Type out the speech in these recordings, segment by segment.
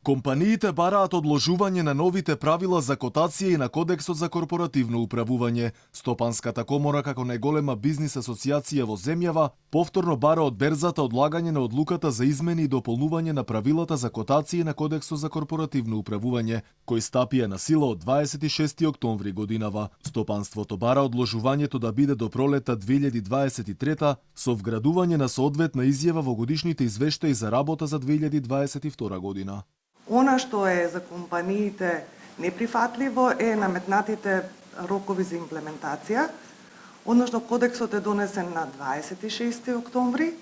Компаниите бараат одложување на новите правила за котација и на Кодексот за корпоративно управување. Стопанската комора, како најголема бизнис асоциација во земјава, повторно бара од берзата одлагање на одлуката за измени и дополнување на правилата за котација на Кодексот за корпоративно управување, кој стапија на сила од 26 октомври годинава. Стопанството бара одложувањето да биде до пролета 2023 со вградување на соодветна изјава во годишните извештаи за работа за 2022 година. Она што е за компаниите неприфатливо е наметнатите рокови за имплементација, односно кодексот е донесен на 26 октомври,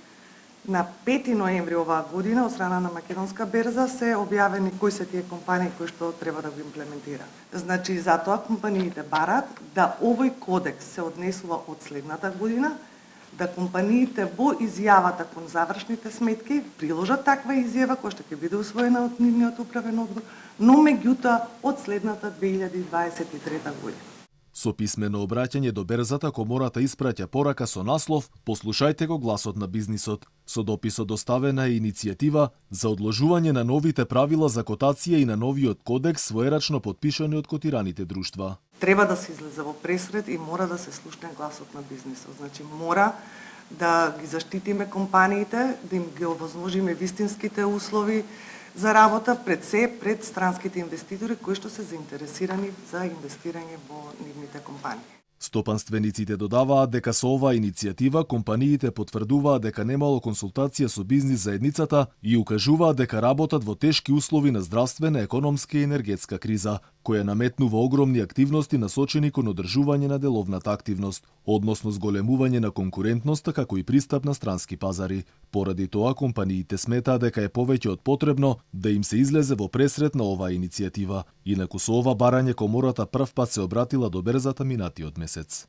на 5 ноември оваа година од страна на Македонска берза се објавени кои се тие компании кои што треба да го имплементира. Значи, затоа компаниите барат да овој кодекс се однесува од следната година, да компаниите во изјавата кон завршните сметки приложат таква изјава која што ќе биде усвоена од нивниот управен одбор, но меѓутоа од следната 2023 година. Со писмено обраќање до берзата, комората испраќа порака со наслов «Послушајте го гласот на бизнисот». Со дописот доставена е иницијатива за одложување на новите правила за котација и на новиот кодекс своерачно подпишани од котираните друштва. Треба да се излезе во пресред и мора да се слушне гласот на бизнисот. Значи, мора да ги заштитиме компаниите, да им ги овозможиме вистинските услови за работа пред странските инвеститори кои што се заинтересирани за инвестирање во нивните компании. Стопанствениците додаваат дека со оваа иницијатива компаниите потврдуваат дека немало консултација со бизнис заедницата и укажуваат дека работат во тешки услови на здравствена, економска и енергетска криза, која наметнува огромни активности насочени кон одржување на деловната активност, односно зголемување на конкурентноста како и пристап на странски пазари. Поради тоа, компаниите сметаат дека е повеќе од потребно да им се излезе во пресред на оваа иницијатива. Инаку со ова барање комората прв пат се обратила до берзата минатиот месец.